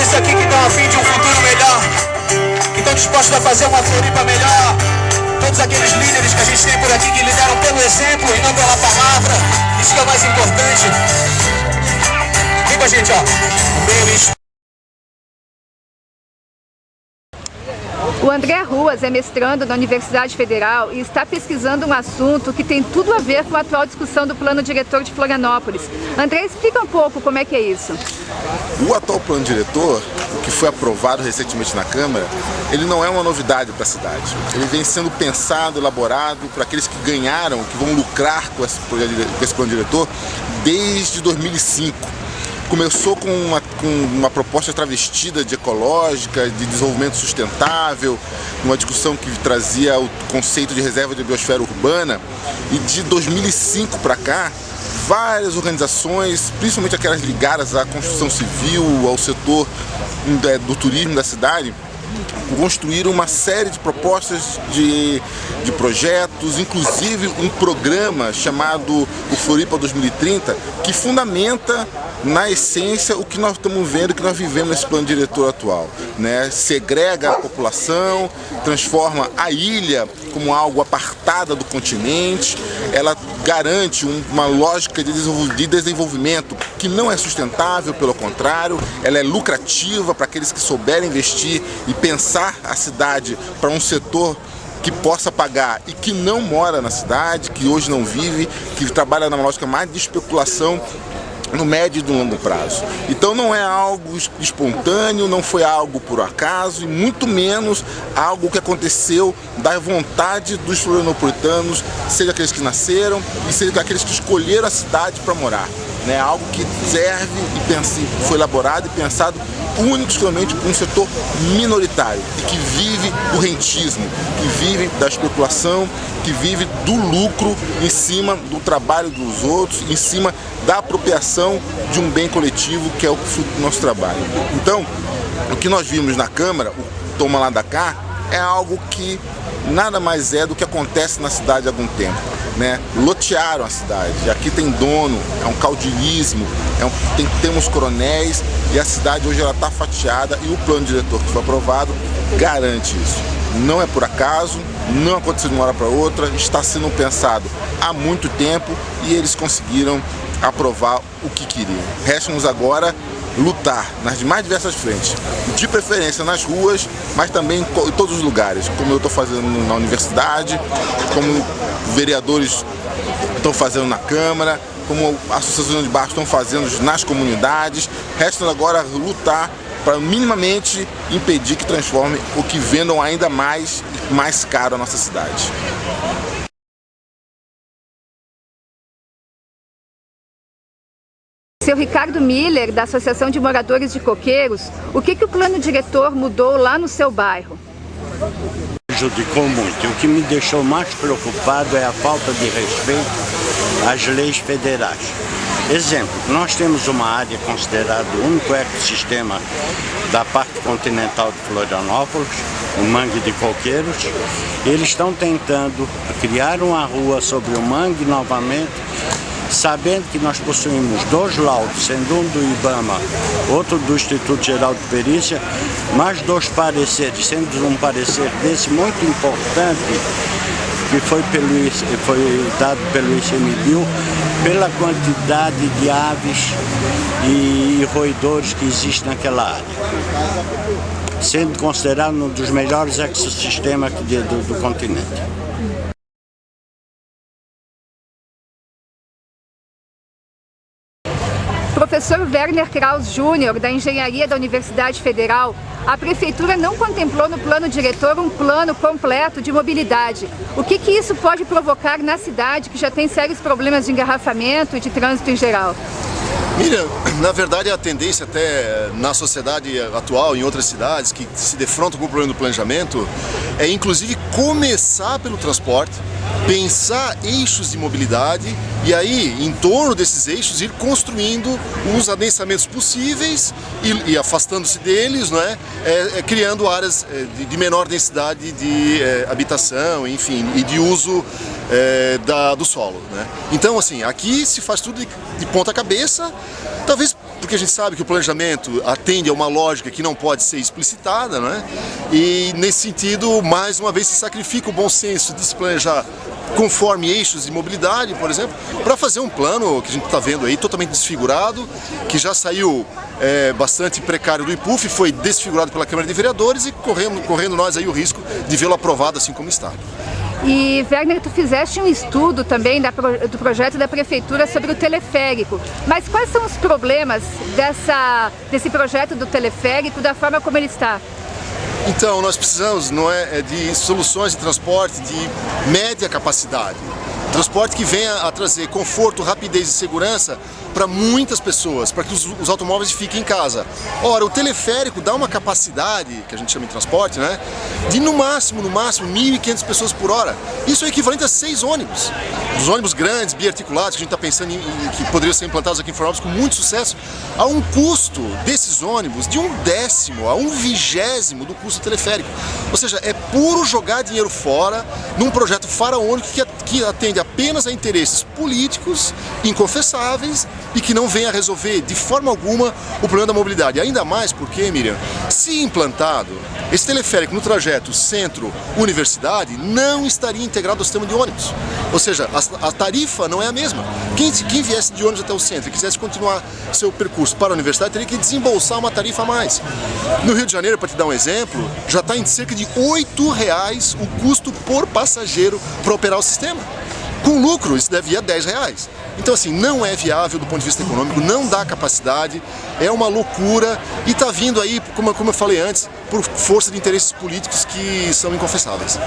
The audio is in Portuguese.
aqueles aqui que estão a fim de um futuro melhor, que estão dispostos a fazer uma Floripa melhor. Todos aqueles líderes que a gente tem por aqui que lideram pelo exemplo e não pela palavra. Isso que é o mais importante. Vem com a gente, ó. O André Ruas é mestrando na Universidade Federal e está pesquisando um assunto que tem tudo a ver com a atual discussão do plano diretor de Florianópolis. André, explica um pouco como é que é isso. O atual plano diretor, que foi aprovado recentemente na Câmara, ele não é uma novidade para a cidade. Ele vem sendo pensado, elaborado para aqueles que ganharam, que vão lucrar com esse plano diretor desde 2005. Começou com uma proposta travestida de ecológica, de desenvolvimento sustentável, uma discussão que trazia o conceito de reserva de biosfera urbana, e de 2005 para cá, várias organizações, principalmente aquelas ligadas à construção civil, ao setor do turismo da cidade, construíram uma série de propostas de projetos, inclusive um programa chamado o Floripa 2030, que fundamenta na essência o que nós estamos vendo, o que nós vivemos nesse plano diretor atual, né? Segrega a população, transforma a ilha como algo apartada do continente, ela garante uma lógica de desenvolvimento que não é sustentável, pelo contrário, ela é lucrativa para aqueles que souberem investir e pensar a cidade para um setor que possa pagar e que não mora na cidade, que hoje não vive, que trabalha numa lógica mais de especulação no médio e no longo prazo. Então não é algo espontâneo, não foi algo por acaso e muito menos algo que aconteceu da vontade dos florianopolitanos, seja aqueles que nasceram e seja aqueles que escolheram a cidade para morar. Né? Algo que serve e foi elaborado e pensado único e exclusivamente por um setor minoritário e que vive do rentismo, que vive da especulação, que vive do lucro em cima do trabalho dos outros, em cima da apropriação de um bem coletivo que é o fruto do nosso trabalho. Então, o que nós vimos na Câmara, o toma lá da cá, é algo que nada mais é do que acontece na cidade há algum tempo. Né? Lotearam a cidade, aqui tem dono, é um caudilismo, temos coronéis e a cidade hoje está fatiada e o plano diretor que foi aprovado garante isso. Não é por acaso, não aconteceu de uma hora para outra, está sendo pensado há muito tempo e eles conseguiram aprovar o que queriam. Resta-nos agora lutar nas mais diversas frentes, de preferência nas ruas, mas também em todos os lugares, como eu estou fazendo na universidade, como vereadores estão fazendo na Câmara, como associações de bairro estão fazendo nas comunidades. Resta agora lutar para minimamente impedir que transforme o que vendam ainda mais caro a nossa cidade. Seu Ricardo Miller, da Associação de Moradores de Coqueiros, o que o plano diretor mudou lá no seu bairro? Prejudicou muito. O que me deixou mais preocupado é a falta de respeito às leis federais. Exemplo, nós temos uma área considerada o único ecossistema da parte continental de Florianópolis, o Mangue de Coqueiros. Eles estão tentando criar uma rua sobre o mangue novamente, sabendo que nós possuímos 2 laudos, sendo um do IBAMA, outro do Instituto Geral de Perícia, mais 2 pareceres, sendo um parecer desse muito importante, que foi dado pelo ICMBio, pela quantidade de aves e roedores que existem naquela área, sendo considerado um dos melhores ecossistemas do continente. Professor Werner Kraus Júnior, da Engenharia da Universidade Federal, a Prefeitura não contemplou no plano diretor um plano completo de mobilidade. O que isso pode provocar na cidade, que já tem sérios problemas de engarrafamento e de trânsito em geral? Miriam, na verdade a tendência até na sociedade atual, em outras cidades que se defrontam com o problema do planejamento, é inclusive começar pelo transporte, pensar eixos de mobilidade e aí, em torno desses eixos, ir construindo os adensamentos possíveis e afastando-se deles, não é? Criando áreas de menor densidade de habitação, enfim, e de uso do solo, né? Então, assim, aqui se faz tudo de ponta cabeça, talvez porque a gente sabe que o planejamento atende a uma lógica que não pode ser explicitada, não é? E nesse sentido, mais uma vez, se sacrifica o bom senso de se planejar conforme eixos de mobilidade, por exemplo, para fazer um plano que a gente está vendo aí totalmente desfigurado, que já saiu bastante precário do IPUF, foi desfigurado pela Câmara de Vereadores e correndo nós aí o risco de vê-lo aprovado assim como está. E, Werner, tu fizeste um estudo também do projeto da Prefeitura sobre o teleférico. Mas quais são os problemas desse projeto do teleférico, da forma como ele está? Então, nós precisamos de soluções de transporte de média capacidade. Transporte que venha a trazer conforto, rapidez e segurança para muitas pessoas, para que os automóveis fiquem em casa. Ora, o teleférico dá uma capacidade, que a gente chama de transporte, né, de no máximo 1.500 pessoas por hora. Isso é equivalente a 6 ônibus. Os ônibus grandes, biarticulados, que a gente está pensando que poderiam ser implantados aqui em Florianópolis com muito sucesso, a um custo desses ônibus de 1/10 a 1/20 do custo do teleférico. Ou seja, é puro jogar dinheiro fora num projeto faraônico que atende apenas a interesses políticos inconfessáveis e que não vem a resolver de forma alguma o problema da mobilidade. Ainda mais porque, Miriam, se implantado, esse teleférico no trajeto centro-universidade não estaria integrado ao sistema de ônibus. Ou seja, a tarifa não é a mesma. Quem viesse de ônibus até o centro e quisesse continuar seu percurso para a universidade teria que desembolsar uma tarifa a mais. No Rio de Janeiro, para te dar um exemplo, já está em cerca de R$8 o custo por passageiro para operar o sistema. Com lucro, isso deve ir a R$10. Então, assim, não é viável do ponto de vista econômico, não dá capacidade, é uma loucura e está vindo aí, como eu falei antes, por força de interesses políticos que são inconfessáveis.